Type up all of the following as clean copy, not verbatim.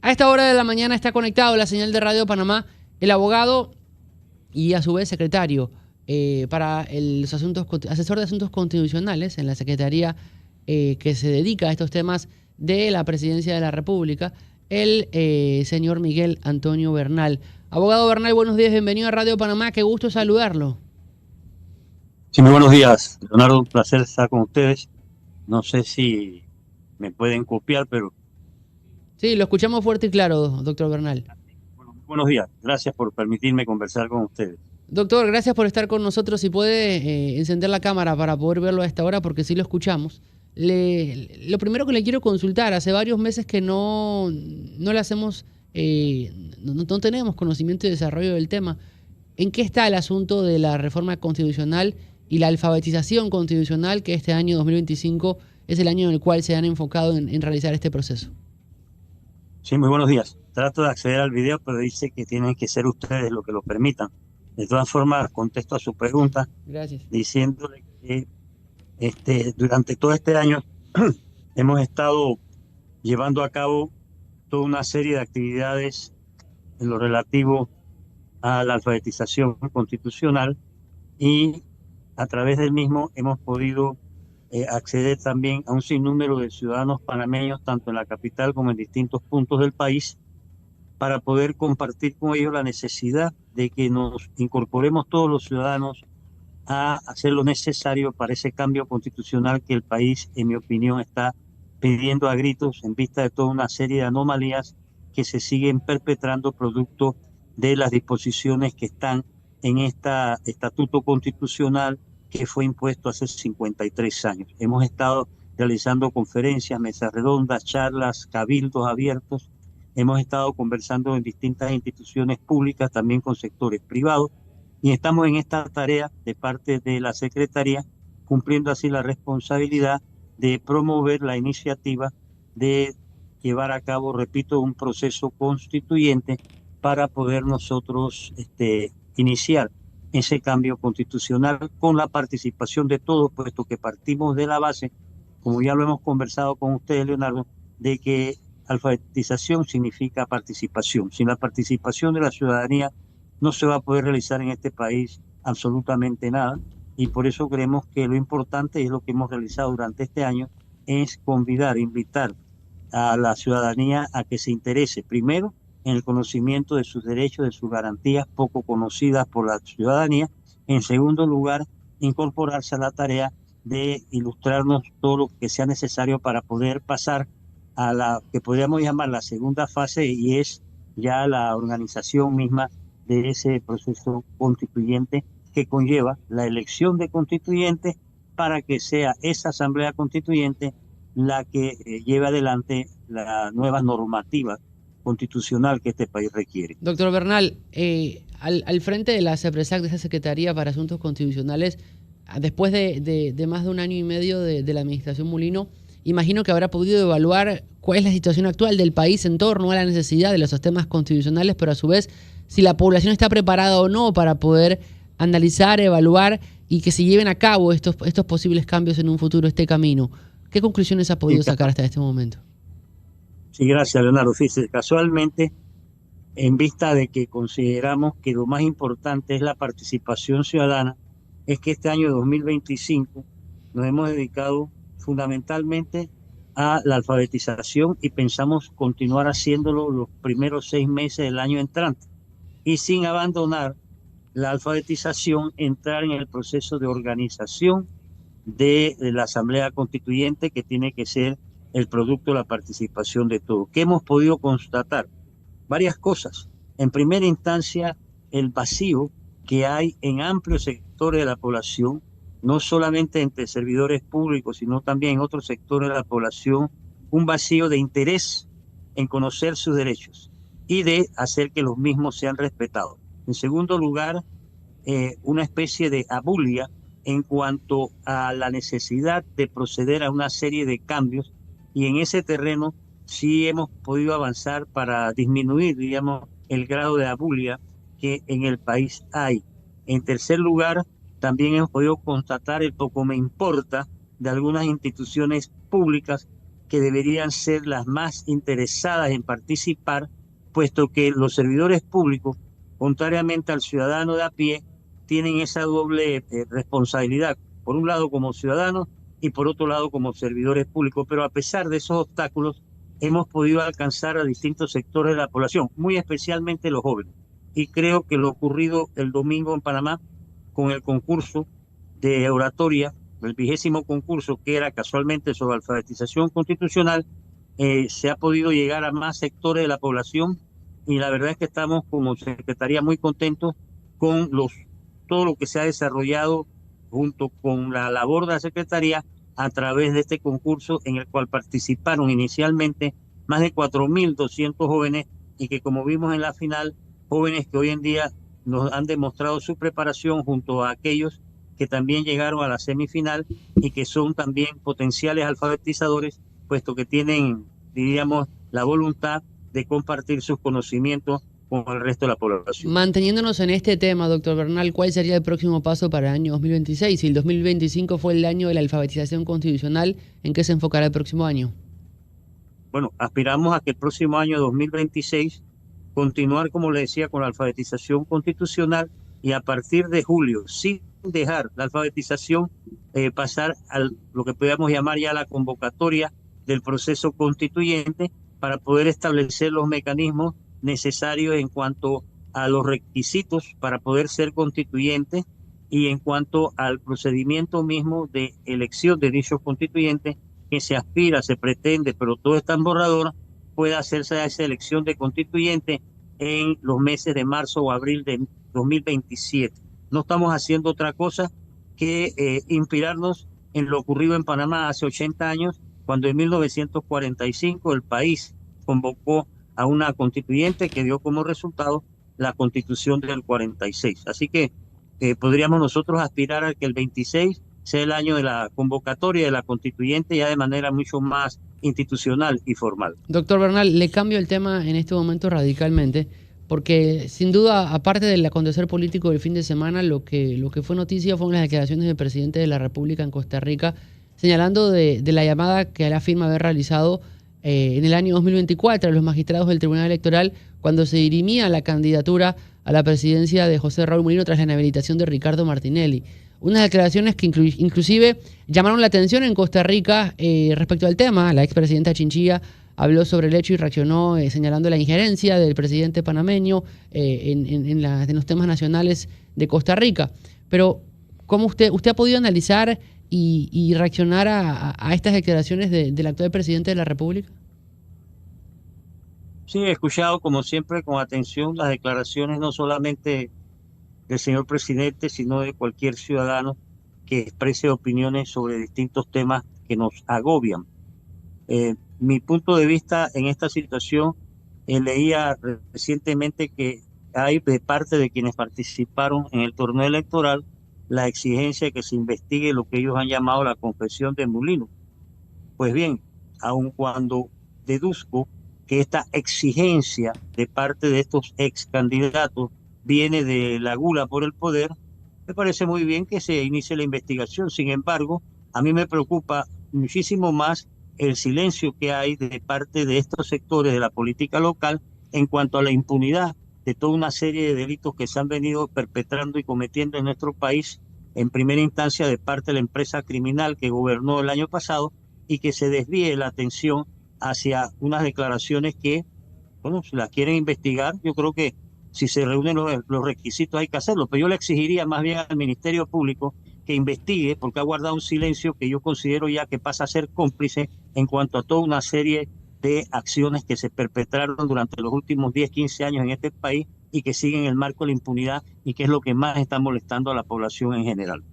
A esta hora de la mañana está conectado a la señal de Radio Panamá el abogado y a su vez secretario para los asesor de asuntos constitucionales en la Secretaría que se dedica a estos temas de la Presidencia de la República, el señor Miguel Antonio Bernal. Abogado Bernal, buenos días, bienvenido a Radio Panamá, qué gusto saludarlo. Sí, muy buenos días, Leonardo, un placer estar con ustedes. No sé si me pueden copiar, pero... Sí, lo escuchamos fuerte y claro, doctor Bernal. Bueno, muy buenos días, gracias por permitirme conversar con ustedes. Doctor, gracias por estar con nosotros. Si puede encender la cámara para poder verlo a esta hora, porque sí lo escuchamos. Lo primero que le quiero consultar, hace varios meses que no le hacemos, no tenemos conocimiento y desarrollo del tema. ¿En qué está el asunto de la reforma constitucional y la alfabetización constitucional, que este año 2025 es el año en el cual se han enfocado en realizar este proceso? Sí, muy buenos días. Trato de acceder al video, pero dice que tienen que ser ustedes los que lo permitan. De todas formas, contesto a su pregunta. Gracias. Diciéndole que durante todo este año hemos estado llevando a cabo toda una serie de actividades en lo relativo a la alfabetización constitucional y a través del mismo hemos podido acceder también a un sinnúmero de ciudadanos panameños, tanto en la capital como en distintos puntos del país, para poder compartir con ellos la necesidad de que nos incorporemos todos los ciudadanos a hacer lo necesario para ese cambio constitucional que el país, en mi opinión, está pidiendo a gritos en vista de toda una serie de anomalías que se siguen perpetrando producto de las disposiciones que están en este estatuto constitucional que fue impuesto hace 53 años. Hemos estado realizando conferencias, mesas redondas, charlas, cabildos abiertos. Hemos estado conversando en distintas instituciones públicas, también con sectores privados, y estamos en esta tarea de parte de la Secretaría, cumpliendo así la responsabilidad de promover la iniciativa de llevar a cabo, repito, un proceso constituyente para poder nosotros iniciar ese cambio constitucional con la participación de todos, puesto que partimos de la base, como ya lo hemos conversado con ustedes, Leonardo, de que alfabetización significa participación. Sin la participación de la ciudadanía no se va a poder realizar en este país absolutamente nada, y por eso creemos que lo importante, y es lo que hemos realizado durante este año, es invitar a la ciudadanía a que se interese primero en el conocimiento de sus derechos, de sus garantías poco conocidas por la ciudadanía. En segundo lugar, incorporarse a la tarea de ilustrarnos todo lo que sea necesario para poder pasar a la que podríamos llamar la segunda fase, y es ya la organización misma de ese proceso constituyente que conlleva la elección de constituyentes para que sea esa asamblea constituyente la que lleve adelante la nueva normativa constitucional que este país requiere. Doctor Bernal, al frente de la SEPRESAC, de esa Secretaría para Asuntos Constitucionales, después de más de un año y medio de la administración Mulino, imagino que habrá podido evaluar cuál es la situación actual del país en torno a la necesidad de los sistemas constitucionales, pero a su vez si la población está preparada o no para poder analizar, evaluar y que se lleven a cabo estos posibles cambios en un futuro, este camino. ¿Qué conclusiones ha podido sacar hasta este momento? Sí, gracias, Leonardo. Fíjese, casualmente, en vista de que consideramos que lo más importante es la participación ciudadana, es que este año 2025 nos hemos dedicado fundamentalmente a la alfabetización y pensamos continuar haciéndolo los primeros 6 meses del año entrante, y sin abandonar la alfabetización, entrar en el proceso de organización de la Asamblea Constituyente, que tiene que ser el producto de la participación de todos. ¿Qué hemos podido constatar? Varias cosas. En primera instancia, el vacío que hay en amplios sectores de la población, no solamente entre servidores públicos, sino también en otros sectores de la población, un vacío de interés en conocer sus derechos y de hacer que los mismos sean respetados. En segundo lugar, una especie de abulia en cuanto a la necesidad de proceder a una serie de cambios, y en ese terreno sí hemos podido avanzar para disminuir, digamos, el grado de abulia que en el país hay. En tercer lugar, también hemos podido constatar el poco me importa de algunas instituciones públicas que deberían ser las más interesadas en participar, puesto que los servidores públicos, contrariamente al ciudadano de a pie, tienen esa doble responsabilidad, por un lado como ciudadanos y por otro lado como servidores públicos. Pero a pesar de esos obstáculos, hemos podido alcanzar a distintos sectores de la población, muy especialmente los jóvenes. Y creo que lo ocurrido el domingo en Panamá con el concurso de oratoria, el 20º concurso, que era casualmente sobre alfabetización constitucional, se ha podido llegar a más sectores de la población, y la verdad es que estamos como Secretaría muy contentos con todo lo que se ha desarrollado junto con la labor de la Secretaría a través de este concurso, en el cual participaron inicialmente más de 4.200 jóvenes, y que, como vimos en la final, jóvenes que hoy en día nos han demostrado su preparación junto a aquellos que también llegaron a la semifinal y que son también potenciales alfabetizadores, puesto que tienen, diríamos, la voluntad de compartir sus conocimientos con el resto de la población. Manteniéndonos en este tema, doctor Bernal, ¿cuál sería el próximo paso para el año 2026? Si el 2025 fue el año de la alfabetización constitucional, ¿en qué se enfocará el próximo año? Bueno, aspiramos a que el próximo año 2026 continuar, como le decía, con la alfabetización constitucional, y a partir de julio, sin dejar la alfabetización, pasar a lo que podríamos llamar ya la convocatoria del proceso constituyente, para poder establecer los mecanismos necesarios en cuanto a los requisitos para poder ser constituyente y en cuanto al procedimiento mismo de elección de dichos constituyentes, que se aspira, se pretende, pero todo está en borrador, pueda hacerse esa elección de constituyente en los meses de marzo o abril de 2027. No estamos haciendo otra cosa que inspirarnos en lo ocurrido en Panamá hace 80 años, cuando en 1945 el país convocó a una constituyente que dio como resultado la Constitución del 46. Así que podríamos nosotros aspirar a que el 26 sea el año de la convocatoria de la constituyente, ya de manera mucho más institucional y formal. Doctor Bernal, le cambio el tema en este momento radicalmente, porque sin duda, aparte del acontecer político del fin de semana, lo que fue noticia fueron las declaraciones del presidente de la República en Costa Rica, señalando de la llamada que él afirma haber realizado en el año 2024 a los magistrados del Tribunal Electoral, cuando se dirimía la candidatura a la presidencia de José Raúl Mulino tras la inhabilitación de Ricardo Martinelli. Unas declaraciones que inclusive llamaron la atención en Costa Rica respecto al tema. La expresidenta Chinchilla habló sobre el hecho y reaccionó señalando la injerencia del presidente panameño en los temas nacionales de Costa Rica. Pero, ¿cómo usted ha podido analizar y reaccionar a estas declaraciones del actual presidente de la República? Sí, he escuchado, como siempre, con atención las declaraciones, no solamente del señor presidente, sino de cualquier ciudadano que exprese opiniones sobre distintos temas que nos agobian. Mi punto de vista en esta situación, leía recientemente que hay de parte de quienes participaron en el torneo electoral la exigencia de que se investigue lo que ellos han llamado la confesión de Mulino. Pues bien, aun cuando deduzco que esta exigencia de parte de estos ex candidatos viene de la gula por el poder, me parece muy bien que se inicie la investigación. Sin embargo, a mí me preocupa muchísimo más el silencio que hay de parte de estos sectores de la política local en cuanto a la impunidad de toda una serie de delitos que se han venido perpetrando y cometiendo en nuestro país, en primera instancia de parte de la empresa criminal que gobernó el año pasado, y que se desvíe la atención hacia unas declaraciones que, bueno, si las quieren investigar, yo creo que si se reúnen los requisitos hay que hacerlo, pero yo le exigiría más bien al Ministerio Público que investigue, porque ha guardado un silencio que yo considero ya que pasa a ser cómplice en cuanto a toda una serie de acciones que se perpetraron durante los últimos 10, 15 años en este país y que siguen el marco de la impunidad, y que es lo que más está molestando a la población en general.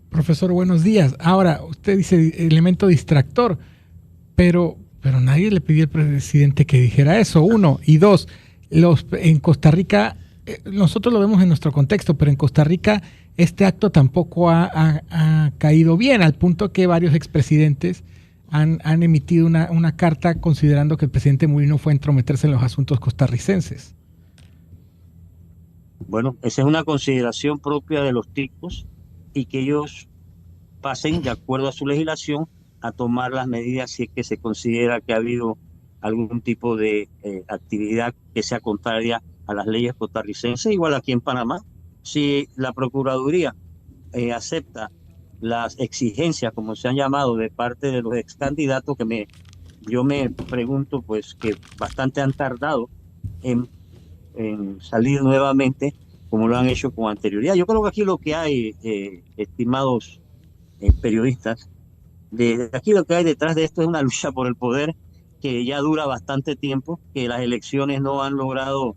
Profesor, buenos días. Ahora, usted dice elemento distractor, pero nadie le pidió al presidente que dijera eso, uno. Y dos, en Costa Rica, nosotros lo vemos en nuestro contexto, pero en Costa Rica este acto tampoco ha caído bien, al punto que varios expresidentes han emitido una carta considerando que el presidente Mulino fue a entrometerse en los asuntos costarricenses. Bueno, esa es una consideración propia de los ticos, y que ellos pasen de acuerdo a su legislación a tomar las medidas si es que se considera que ha habido algún tipo de actividad que sea contraria a las leyes costarricenses, igual aquí en Panamá. Si la Procuraduría acepta las exigencias, como se han llamado, de parte de los ex candidatos, yo me pregunto, pues, que bastante han tardado en salir nuevamente, como lo han hecho con anterioridad. Yo creo que aquí lo que hay, estimados periodistas, de aquí lo que hay detrás de esto es una lucha por el poder que ya dura bastante tiempo, que las elecciones no han logrado,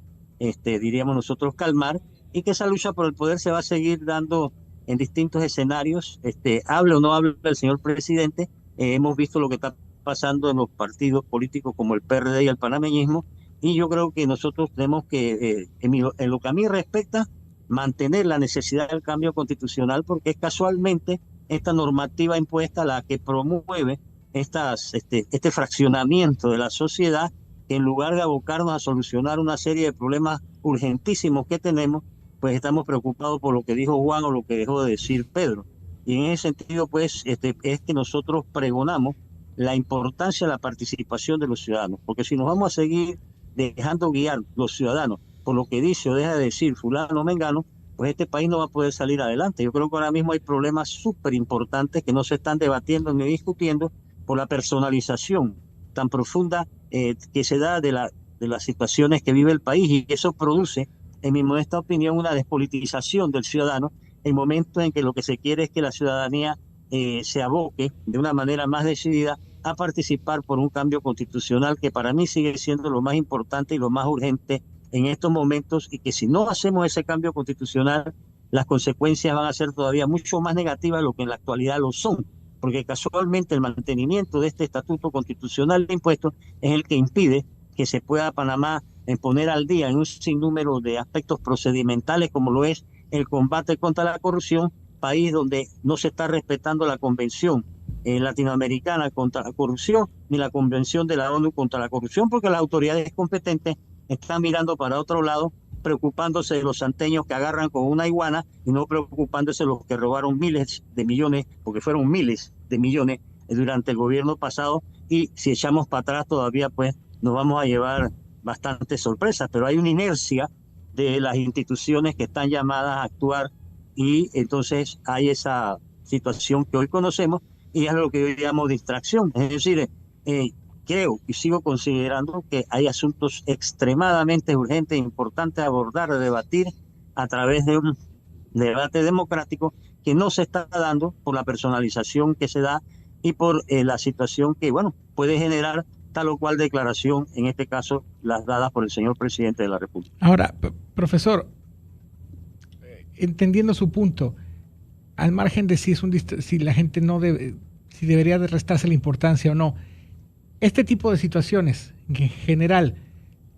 diríamos nosotros, calmar, y que esa lucha por el poder se va a seguir dando en distintos escenarios. Hable o no hable el señor presidente, hemos visto lo que está pasando en los partidos políticos como el PRD y el panameñismo, y yo creo que nosotros tenemos que, en lo que a mí respecta, mantener la necesidad del cambio constitucional, porque es casualmente esta normativa impuesta la que promueve este fraccionamiento de la sociedad, que en lugar de abocarnos a solucionar una serie de problemas urgentísimos que tenemos, pues estamos preocupados por lo que dijo Juan o lo que dejó de decir Pedro. Y en ese sentido, pues, es que nosotros pregonamos la importancia de la participación de los ciudadanos, porque si nos vamos a seguir dejando guiar los ciudadanos por lo que dice o deja de decir fulano o mengano, pues este país no va a poder salir adelante. Yo creo que ahora mismo hay problemas súper importantes que no se están debatiendo ni discutiendo por la personalización tan profunda que se da de las situaciones que vive el país, y eso produce, en mi modesta opinión, una despolitización del ciudadano en momentos en que lo que se quiere es que la ciudadanía se aboque de una manera más decidida a participar por un cambio constitucional que para mí sigue siendo lo más importante y lo más urgente en estos momentos, y que si no hacemos ese cambio constitucional, las consecuencias van a ser todavía mucho más negativas de lo que en la actualidad lo son, porque casualmente el mantenimiento de este estatuto constitucional de impuestos es el que impide que se pueda Panamá poner al día en un sinnúmero de aspectos procedimentales, como lo es el combate contra la corrupción, país donde no se está respetando la Convención Latinoamericana contra la Corrupción ni la Convención de la ONU contra la Corrupción, porque las autoridades competentes están mirando para otro lado, preocupándose de los santeños que agarran con una iguana y no preocupándose de los que robaron miles de millones, porque fueron miles de millones durante el gobierno pasado, y si echamos para atrás todavía pues nos vamos a llevar bastantes sorpresas, pero hay una inercia de las instituciones que están llamadas a actuar, y entonces hay esa situación que hoy conocemos y es lo que yo llamo distracción. Es decir, creo y sigo considerando que hay asuntos extremadamente urgentes e importantes a abordar, a debatir a través de un debate democrático que no se está dando por la personalización que se da y por la situación que, bueno, puede generar tal o cual declaración, en este caso las dadas por el señor presidente de la República. Ahora, profesor, entendiendo su punto, al margen de si la gente no debe, si debería de restarse la importancia o no, este tipo de situaciones en general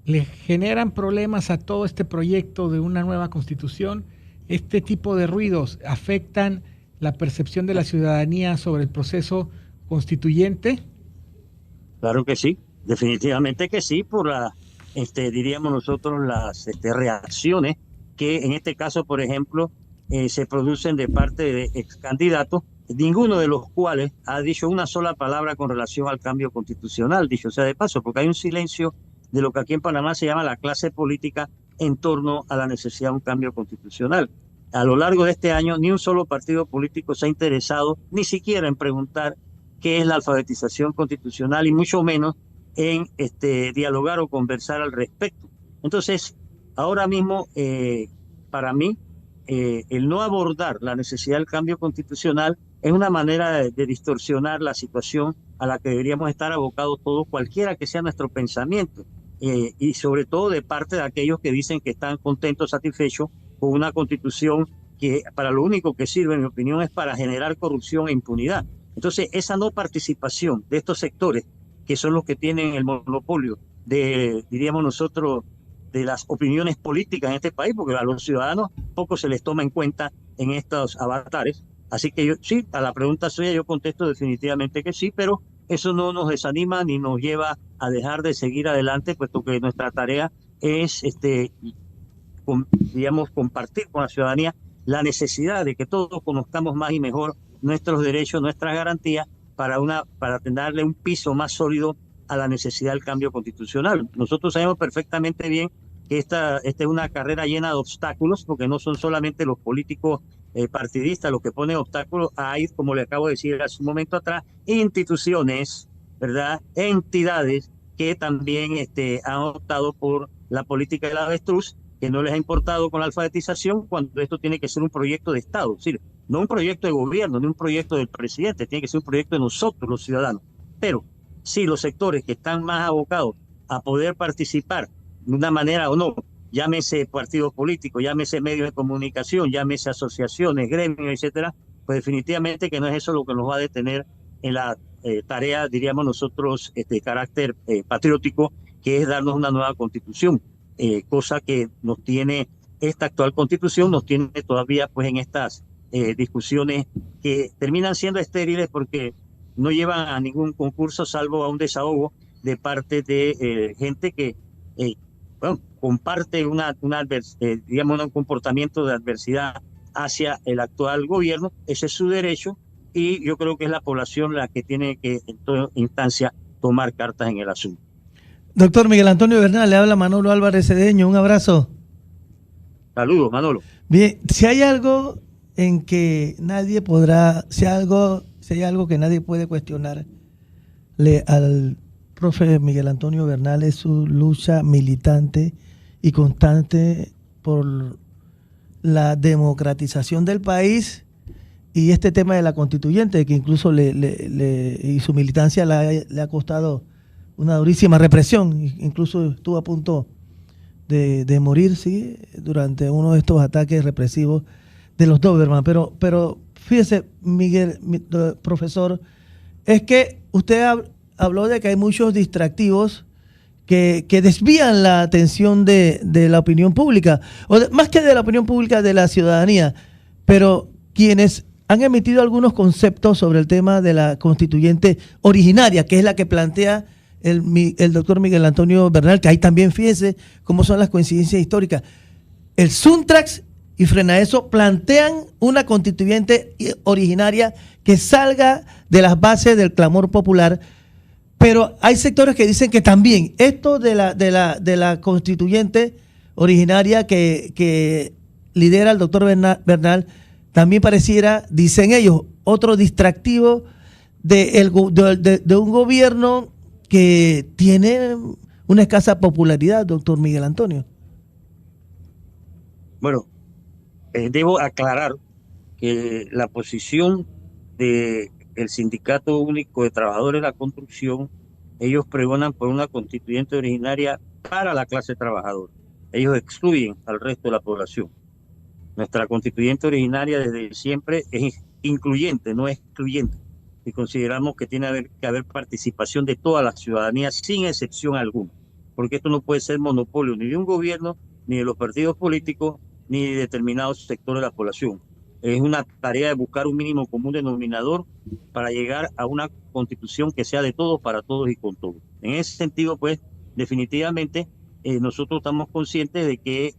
le generan problemas a todo este proyecto de una nueva constitución. Este tipo de ruidos afectan la percepción de la ciudadanía sobre el proceso constituyente. Claro que sí, definitivamente que sí, por diríamos nosotros, las reacciones que en este caso, por ejemplo, se producen de parte de ex candidatos, ninguno de los cuales ha dicho una sola palabra con relación al cambio constitucional, dicho sea de paso, porque hay un silencio de lo que aquí en Panamá se llama la clase política en torno a la necesidad de un cambio constitucional. A lo largo de este año, ni un solo partido político se ha interesado ni siquiera en preguntar qué es la alfabetización constitucional, y mucho menos en dialogar o conversar al respecto. Entonces, ahora mismo, para mí, el no abordar la necesidad del cambio constitucional es una manera de distorsionar la situación a la que deberíamos estar abocados todos, cualquiera que sea nuestro pensamiento, y sobre todo de parte de aquellos que dicen que están contentos, satisfechos con una constitución que para lo único que sirve, en mi opinión, es para generar corrupción e impunidad. Entonces, esa no participación de estos sectores, que son los que tienen el monopolio de, diríamos nosotros, de las opiniones políticas en este país, porque a los ciudadanos poco se les toma en cuenta en estos avatares. Así que yo, sí, a la pregunta suya yo contesto definitivamente que sí, pero eso no nos desanima ni nos lleva a dejar de seguir adelante, puesto que nuestra tarea es, digamos, compartir con la ciudadanía la necesidad de que todos conozcamos más y mejor nuestros derechos, nuestras garantías, para darle un piso más sólido a la necesidad del cambio constitucional. Nosotros sabemos perfectamente bien que esta es una carrera llena de obstáculos, porque no son solamente los políticos partidistas los que ponen obstáculos. Hay, como le acabo de decir hace un momento atrás, instituciones, ¿verdad? Entidades que también han optado por la política del avestruz, que no les ha importado con la alfabetización, cuando esto tiene que ser un proyecto de Estado, es decir, no un proyecto de gobierno, ni un proyecto del presidente, tiene que ser un proyecto de nosotros, los ciudadanos. Pero sí, los sectores que están más abocados a poder participar de una manera o no, llámese partidos políticos, llámese medios de comunicación, llámese asociaciones, gremios, etcétera, pues definitivamente que no es eso lo que nos va a detener en la tarea, diríamos nosotros, de carácter patriótico, que es darnos una nueva constitución, cosa que nos tiene, esta actual constitución nos tiene todavía pues en estas discusiones que terminan siendo estériles porque no llevan a ningún concurso salvo a un desahogo de parte de gente que bueno, comparte digamos, un comportamiento de adversidad hacia el actual gobierno. Ese es su derecho y yo creo que es la población la que tiene que en toda instancia tomar cartas en el asunto. Doctor Miguel Antonio Bernal, le habla Manolo Álvarez Cedeño, un abrazo. Saludos, Manolo. Bien, si hay algo en que nadie podrá, si hay algo que nadie puede cuestionarle al profe Miguel Antonio Bernal, es su lucha militante y constante por la democratización del país y este tema de la constituyente, que incluso y su militancia le ha costado una durísima represión, incluso estuvo a punto de morir, sí, durante uno de estos ataques represivos de los Doberman. Pero fíjese, Miguel, profesor, es que usted habló de que hay muchos distractivos que desvían la atención de la opinión pública, más que de la opinión pública, de la ciudadanía, pero quienes han emitido algunos conceptos sobre el tema de la constituyente originaria, que es la que plantea el doctor Miguel Antonio Bernal, que ahí también fíjese cómo son las coincidencias históricas. El Suntrax y Frenaeso plantean una constituyente originaria que salga de las bases del clamor popular, pero hay sectores que dicen que también esto de la constituyente originaria que lidera el doctor Bernal también pareciera, dicen ellos, otro distractivo de un gobierno que tiene una escasa popularidad, doctor Miguel Antonio. Bueno, debo aclarar que la posición del Sindicato Único de Trabajadores de la Construcción, ellos pregonan por una constituyente originaria para la clase trabajadora. Ellos excluyen al resto de la población. Nuestra constituyente originaria desde siempre es incluyente, no es excluyente. Y consideramos que tiene que haber participación de toda la ciudadanía sin excepción alguna, porque esto no puede ser monopolio ni de un gobierno, ni de los partidos políticos, ni de determinados sectores de la población. Es una tarea de buscar un mínimo común denominador para llegar a una constitución que sea de todos, para todos y con todos. En ese sentido, pues, definitivamente nosotros estamos conscientes de que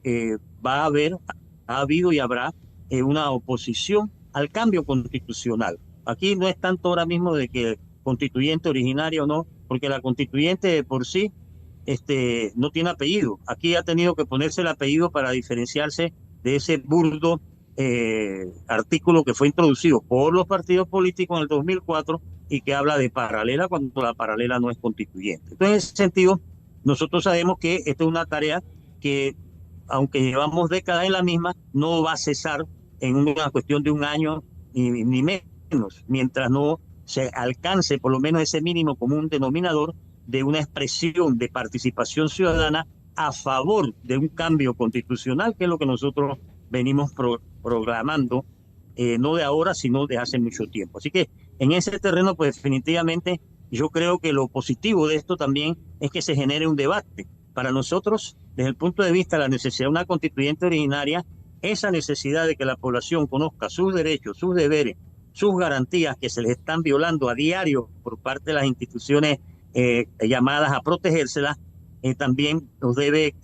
ha habido y habrá una oposición al cambio constitucional. Aquí no es tanto ahora mismo de que constituyente originaria o no, porque la constituyente de por sí no tiene apellido. Aquí ha tenido que ponerse el apellido para diferenciarse de ese burdo artículo que fue introducido por los partidos políticos en el 2004 y que habla de paralela cuando la paralela no es constituyente. Entonces, en ese sentido, nosotros sabemos que esta es una tarea que, aunque llevamos décadas en la misma, no va a cesar en una cuestión de un año ni menos, mientras no se alcance por lo menos ese mínimo común denominador de una expresión de participación ciudadana a favor de un cambio constitucional, que es lo que nosotros venimos programando, no de ahora, sino de hace mucho tiempo. Así que en ese terreno, pues definitivamente yo creo que lo positivo de esto también es que se genere un debate. Para nosotros, desde el punto de vista de la necesidad de una constituyente originaria, esa necesidad de que la población conozca sus derechos, sus deberes, sus garantías que se les están violando a diario por parte de las instituciones llamadas a protegérselas, también nos debe,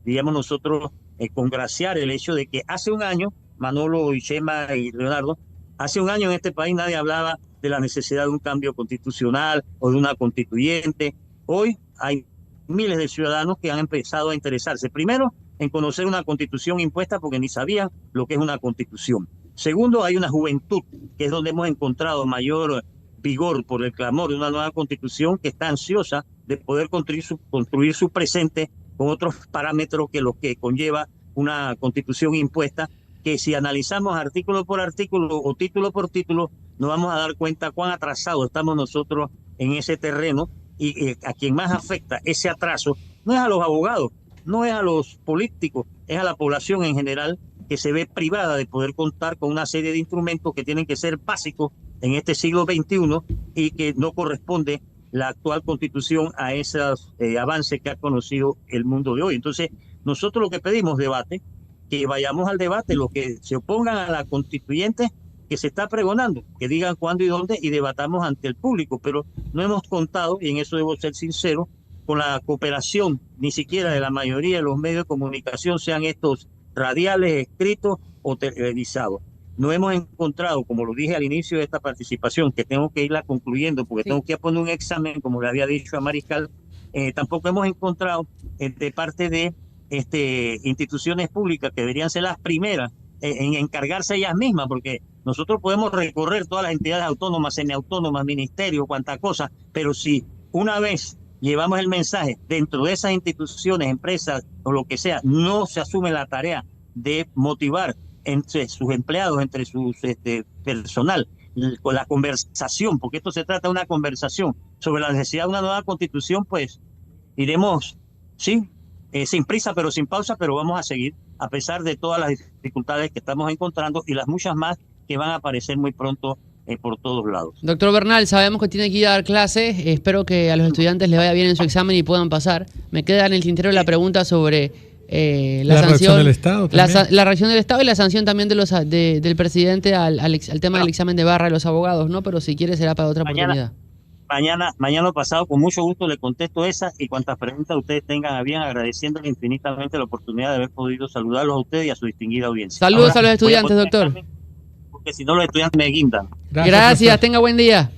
digamos nosotros, congraciar el hecho de que hace un año, Manolo y Chema y Leonardo, hace un año en este país nadie hablaba de la necesidad de un cambio constitucional o de una constituyente. Hoy hay miles de ciudadanos que han empezado a interesarse, primero, en conocer una constitución impuesta porque ni sabían lo que es una constitución. Segundo, hay una juventud, que es donde hemos encontrado mayor vigor por el clamor de una nueva constitución, que está ansiosa de poder construir su presente con otros parámetros que los que conlleva una constitución impuesta, que si analizamos artículo por artículo o título por título, nos vamos a dar cuenta cuán atrasados estamos nosotros en ese terreno, y a quien más afecta ese atraso no es a los abogados, no es a los políticos, es a la población en general, que se ve privada de poder contar con una serie de instrumentos que tienen que ser básicos en este siglo XXI y que no corresponde la actual constitución a esos avances que ha conocido el mundo de hoy. Entonces, nosotros lo que pedimos debate, que vayamos al debate, los que se opongan a la constituyente que se está pregonando, que digan cuándo y dónde y debatamos ante el público, pero no hemos contado, y en eso debo ser sincero, con la cooperación ni siquiera de la mayoría de los medios de comunicación, sean estos radiales, escritos o televisados. No hemos encontrado, como lo dije al inicio de esta participación, que tengo que irla concluyendo porque tengo que poner un examen, como le había dicho a Mariscal, tampoco hemos encontrado de parte de instituciones públicas que deberían ser las primeras en encargarse ellas mismas, porque nosotros podemos recorrer todas las entidades autónomas, semiautónomas, ministerios, cuantas cosas, pero si una vez llevamos el mensaje dentro de esas instituciones, empresas o lo que sea, no se asume la tarea de motivar entre sus empleados, entre sus personal, con la conversación, porque esto se trata de una conversación sobre la necesidad de una nueva constitución, pues iremos, sí, sin prisa pero sin pausa, pero vamos a seguir a pesar de todas las dificultades que estamos encontrando y las muchas más que van a aparecer muy pronto por todos lados. Doctor Bernal, sabemos que tiene que ir a dar clases, espero que a los estudiantes les vaya bien en su examen y puedan pasar. Me queda en el tintero la pregunta sobre la sanción reacción del Estado la reacción del Estado y la sanción también de del presidente al tema del examen de barra de los abogados, ¿no? Pero si quiere será para otra oportunidad. Mañana pasado, con mucho gusto le contesto esas y cuantas preguntas ustedes tengan a bien, agradeciéndole infinitamente la oportunidad de haber podido saludarlos a ustedes y a su distinguida audiencia. Saludos a los estudiantes, doctor. Porque si no los estudiantes me guindan. Gracias, tenga buen día.